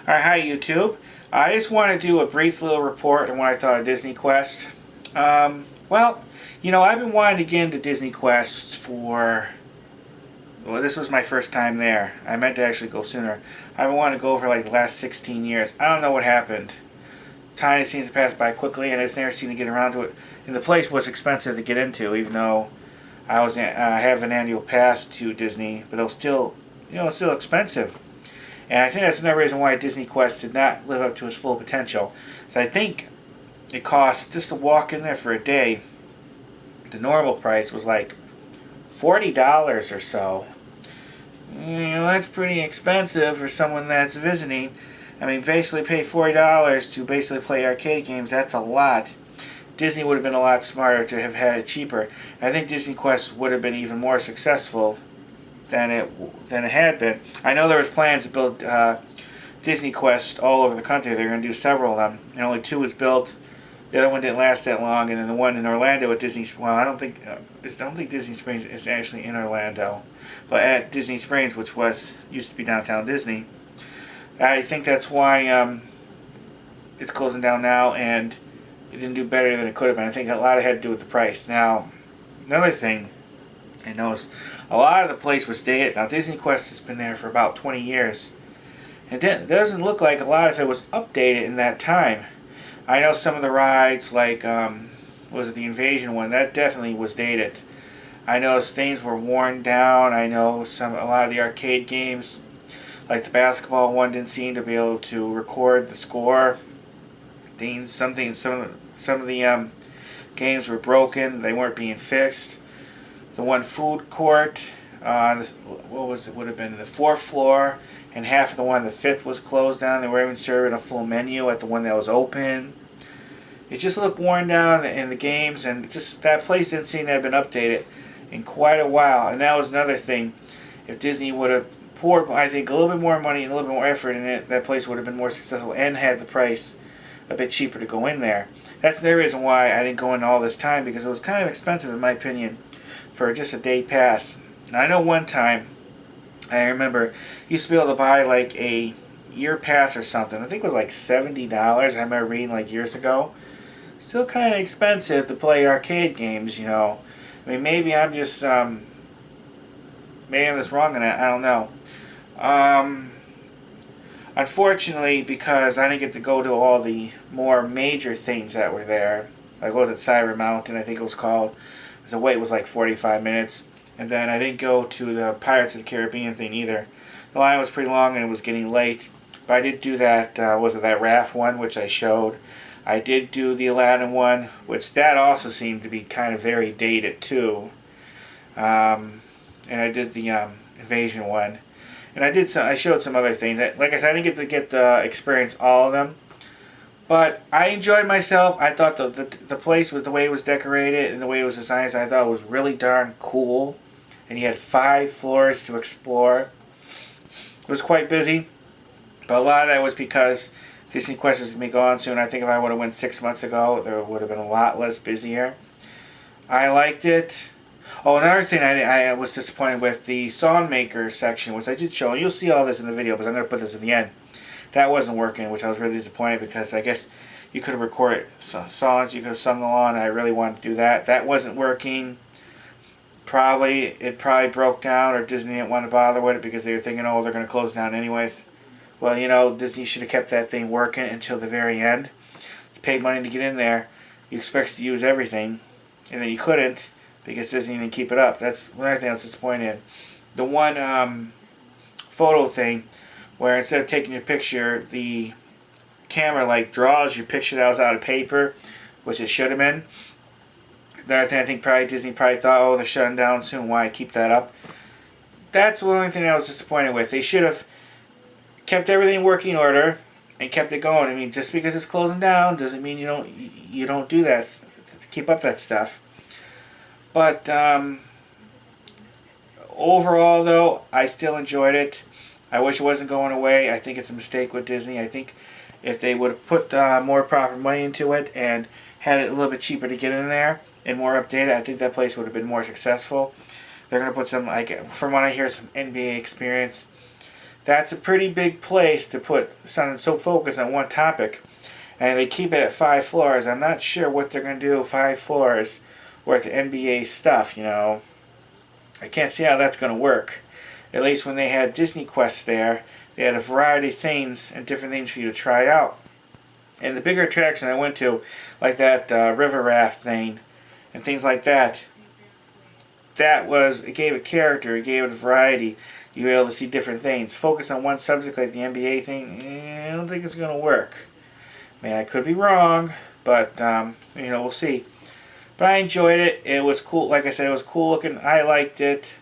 Alright, hi YouTube. I just want to do a brief little report on what I thought of Disney Quest. Well, I've been wanting to get into Disney Quest well, this was my first time there. I meant to actually go sooner. I've been wanting to go for like the last 16 years. I don't know what happened. Time seems to pass by quickly, and I just never seem to get around to it. And the place was expensive to get into, even though I have an annual pass to Disney, but it was still, it's still expensive. And I think that's another reason why Disney Quest did not live up to its full potential. So I think it cost, just to walk in there for a day, the normal price was like $40 or so. That's pretty expensive for someone that's visiting. I mean, basically pay $40 to basically play arcade games. That's a lot. Disney would have been a lot smarter to have had it cheaper. And I think Disney Quest would have been even more successful than it had been. I know there was plans to build Disney Quest all over the country. They're going to do several of them, and only two was built. The other one didn't last that long, and then the one in Orlando at Disney. Well, I don't think Disney Springs is actually in Orlando, but at Disney Springs, which used to be downtown Disney. I think that's why it's closing down now, and it didn't do better than it could have been. I think a lot of it had to do with the price. Now, another thing I noticed, a lot of the place was dated. Now, Disney Quest has been there for about 20 years. And it doesn't look like a lot of it was updated in that time. I know some of the rides, like, was it the Invasion one? That definitely was dated. I know things were worn down. I know a lot of the arcade games, like the basketball one, didn't seem to be able to record the score. Some of the games were broken. They weren't being fixed. The one food court, would have been the fourth floor, and half of the one on the fifth was closed down. They were even serving a full menu at the one that was open. It just looked worn down in the games, and just that place didn't seem to have been updated in quite a while. And that was another thing. If Disney would have poured, I think, a little bit more money and a little bit more effort in it, that place would have been more successful and had the price a bit cheaper to go in there. That's the reason why I didn't go in all this time, because it was kind of expensive in my opinion for just a day pass. Now, I know one time, I remember, you used to be able to buy like a year pass or something. I think it was like $70. I remember reading like years ago. Still kind of expensive to play arcade games, I mean, maybe I'm just wrong on that. I don't know. Unfortunately, because I didn't get to go to all the more major things that were there, like what was it, Cyber Mountain, I think it was called. The wait was like 45 minutes. And then I didn't go to the Pirates of the Caribbean thing either. The line was pretty long and it was getting late. But I did do that, that raft one, which I showed. I did do the Aladdin one, which that also seemed to be kind of very dated too. And I did the Invasion one. And I showed some other things. Like I said, I didn't get to experience all of them. But I enjoyed myself. I thought the place, with the way it was decorated and the way it was designed, I thought it was really darn cool. And you had 5 floors to explore. It was quite busy, but a lot of that was because Disney Quest is going to be gone soon. I think if I would have went 6 months ago, there would have been a lot less busier. I liked it. Oh, another thing I was disappointed with, the song maker section, which I did show. And you'll see all this in the video, because I'm going to put this in the end. That wasn't working, which I was really disappointed, because I guess you could have recorded songs, you could have sung along, and I really wanted to do that. That wasn't working. It probably broke down, or Disney didn't want to bother with it because they were thinking, oh, they're going to close down anyways. Well, Disney should have kept that thing working until the very end. You paid money to get in there. You expect to use everything, and then you couldn't because Disney didn't keep it up. That's another thing I was disappointed in. The one photo thing where instead of taking your picture, the camera draws your picture that was out of paper, which it should have been. Another thing I think Disney thought, oh, they're shutting down soon, why keep that up? That's the only thing I was disappointed with. They should have kept everything in working order and kept it going. I mean, just because it's closing down doesn't mean you don't do that, keep up that stuff. But overall, though, I still enjoyed it. I wish it wasn't going away. I think it's a mistake with Disney. I think if they would have put more proper money into it and had it a little bit cheaper to get in there and more updated, I think that place would have been more successful. They're going to put some, from what I hear, some NBA experience That's a pretty big place to put something so focused on one topic. And they keep it at 5 floors. I'm not sure what they're going to do 5 floors worth of NBA stuff, you know. I can't see how that's going to work. At least when they had Disney Quest there, they had a variety of things and different things for you to try out. And the bigger attraction I went to, like that river raft thing and things like that, it gave a character, it gave it a variety. You were able to see different things. Focus on one subject like the NBA thing, I don't think it's going to work. Man, I could be wrong, but we'll see. But I enjoyed it. It was cool. Like I said, it was cool looking. I liked it.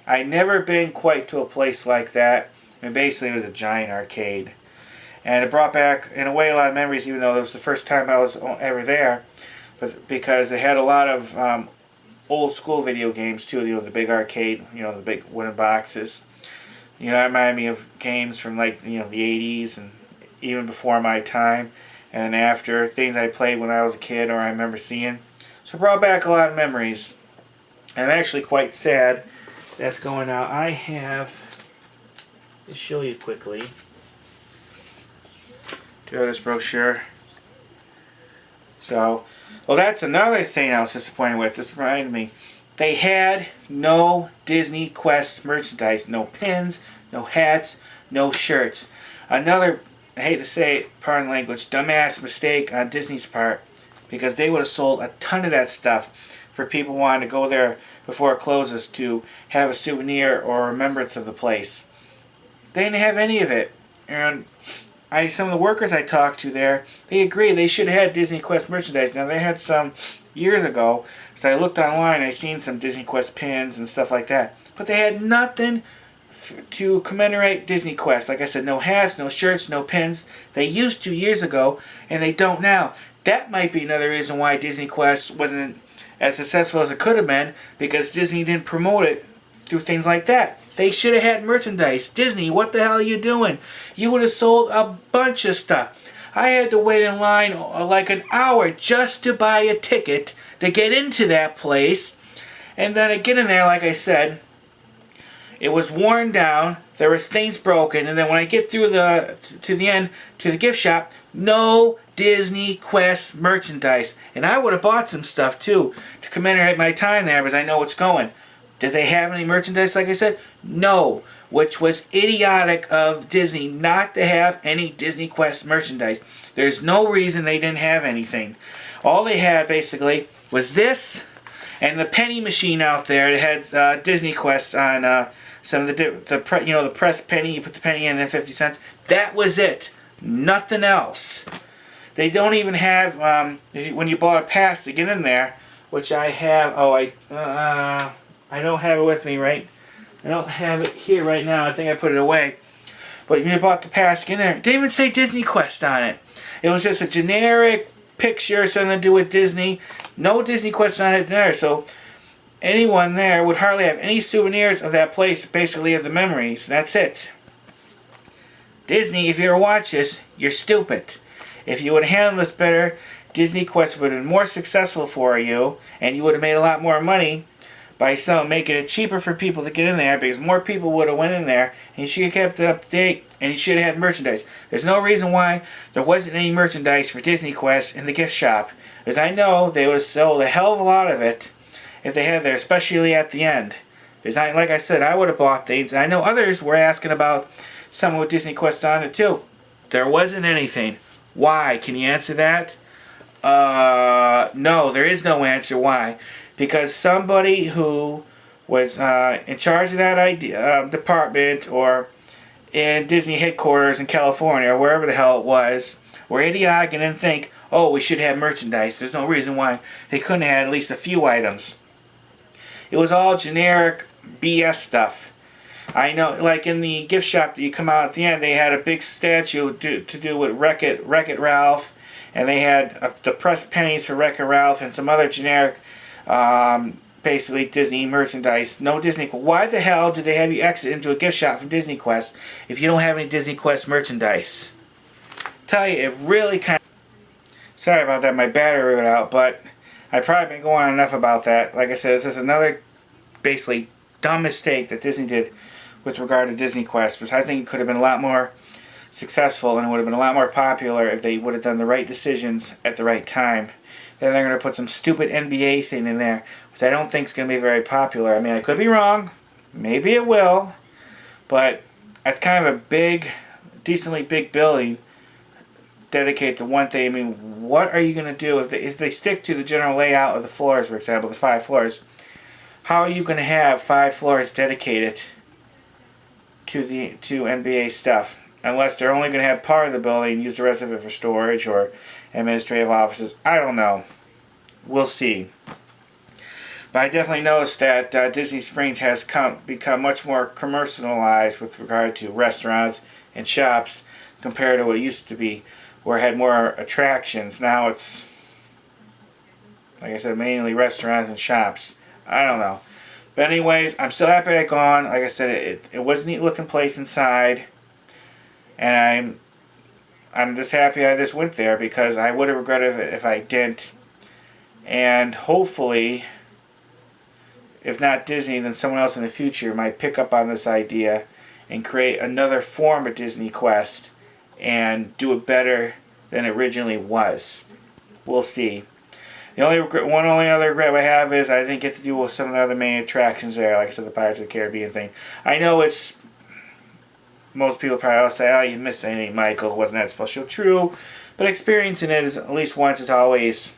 I never been quite to a place like that. I mean, basically, it was a giant arcade. And it brought back, in a way, a lot of memories, even though it was the first time I was ever there. But because it had a lot of old school video games, too. You know, the big arcade, you know, the big wooden boxes. You know, it reminded me of games from, like, you know, the 80s and even before my time. And after, things I played when I was a kid or I remember seeing. So it brought back a lot of memories. And I'm actually quite sad that's going out. I have, to show you quickly, do this brochure. So, well, that's another thing I was disappointed with. This reminded me. They had no Disney Quest merchandise. No pins, no hats, no shirts. Another, I hate to say it, pardon the language, dumbass mistake on Disney's part, because they would have sold a ton of that stuff for people wanting to go there before it closes to have a souvenir or remembrance of the place. They didn't have any of it. And some of the workers I talked to there, they agree they should have had Disney Quest merchandise. Now, they had some years ago, so I looked online, I seen some Disney Quest pins and stuff like that. But they had nothing to commemorate Disney Quest. Like I said, no hats, no shirts, no pins. They used to years ago, and they don't now. That might be another reason why Disney Quest wasn't as successful as it could have been, because Disney didn't promote it through things like that. They should have had merchandise. Disney, what the hell are you doing? You would have sold a bunch of stuff. I had to wait in line like an hour just to buy a ticket to get into that place. And then I get in there, like I said, it was worn down, there was things broken, and then when I get through to the end, to the gift shop, no Disney Quest merchandise. And I would have bought some stuff too to commemorate my time there, because I know it's going. Did they have any merchandise, like I said? No, which was idiotic of Disney not to have any Disney Quest merchandise. There's no reason they didn't have anything. All they had, basically, was this and the penny machine out there that had Disney Quest on some of the press penny. You put the penny in and 50 cents. That was it. Nothing else. They don't even have, when you bought a pass to get in there, which I have, I don't have it with me, right? I don't have it here right now. I think I put it away. But when you bought the pass to get in there, it didn't even say Disney Quest on it. It was just a generic picture, something to do with Disney. No Disney Quest on it there. So anyone there would hardly have any souvenirs of that place, basically of the memories. That's it. Disney, if you ever watch this, you're stupid. If you would have handled this better, Disney Quest would have been more successful for you, and you would have made a lot more money by making it cheaper for people to get in there, because more people would have went in there, and you should have kept it up to date, and you should have had merchandise. There's no reason why there wasn't any merchandise for Disney Quest in the gift shop, because I know they would have sold a hell of a lot of it if they had there, especially at the end. Because like I said, I would have bought things, and I know others were asking about something with Disney Quest on it too. There wasn't anything. Why? Can you answer that? No, there is no answer. Why? Because somebody who was in charge of that department or in Disney headquarters in California or wherever the hell it was were idiotic and didn't think, oh, we should have merchandise. There's no reason why they couldn't have had at least a few items. It was all generic BS stuff. I know, like in the gift shop that you come out at the end, they had a big statue to do with Wreck-It Ralph, and they had the pressed pennies for Wreck-It Ralph and some other generic basically Disney merchandise. No Disney. Why the hell do they have you exit into a gift shop from Disney Quest if you don't have any Disney Quest merchandise? Tell you, it really kind of... Sorry about that, my battery went out, but I've probably been going on enough about that. Like I said, this is another basically dumb mistake that Disney did with regard to Disney Quest, because I think it could have been a lot more successful and it would have been a lot more popular if they would have done the right decisions at the right time. Then they're going to put some stupid NBA thing in there, which I don't think is going to be very popular. I mean, I could be wrong. Maybe it will. But that's kind of a big, decently big building dedicated to one thing. I mean, what are you going to do if they stick to the general layout of the floors, for example, the 5 floors? How are you going to have 5 floors dedicated to NBA stuff? Unless they're only going to have part of the building and use the rest of it for storage or administrative offices. I don't know. We'll see. But I definitely noticed that Disney Springs has become much more commercialized with regard to restaurants and shops compared to what it used to be, where it had more attractions. Now it's, like I said, mainly restaurants and shops. I don't know. But anyways, I'm still happy I gone. Like I said, it was a neat looking place inside. And I'm just happy I just went there, because I would have regretted it if I didn't. And hopefully, if not Disney, then someone else in the future might pick up on this idea and create another form of Disney Quest and do it better than it originally was. We'll see. The only other regret I have is I didn't get to do with some of the other main attractions there. Like I said, the Pirates of the Caribbean thing. I know it's... Most people probably will say, oh, you missed anything, Michael. Wasn't that supposed to be true? But experiencing it at least once is always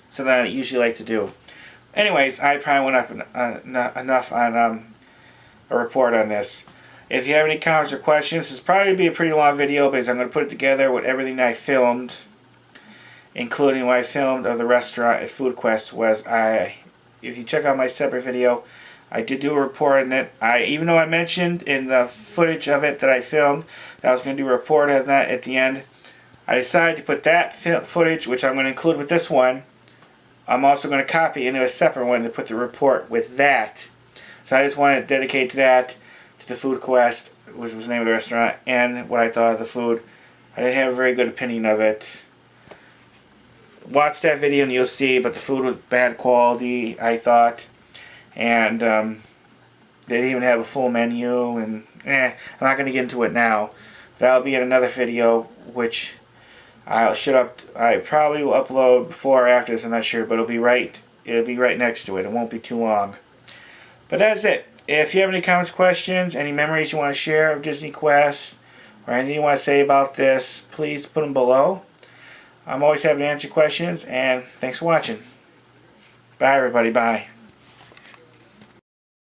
something I usually like to do. Anyways, I probably went up enough on a report on this. If you have any comments or questions, this will probably be a pretty long video, because I'm going to put it together with everything I filmed, including what I filmed of the restaurant at Food Quest. If you check out my separate video, I did do a report on it. Even though I mentioned in the footage of it that I filmed that I was going to do a report on that at the end, I decided to put that footage, which I'm going to include with this one. I'm also going to copy into a separate one to put the report with that. So I just wanted to dedicate to that, to the Food Quest, which was the name of the restaurant, and what I thought of the food. I didn't have a very good opinion of it. Watch that video and you'll see, but the food was bad quality, I thought. And they didn't even have a full menu, and I'm not going to get into it now. That'll be in another video, which I probably will upload before or after this, I'm not sure, but it'll be right next to it. It won't be too long. But that's it. If you have any comments, questions, any memories you want to share of Disney Quest, or anything you want to say about this, please put them below. I'm always happy to answer questions, and thanks for watching. Bye, everybody. Bye.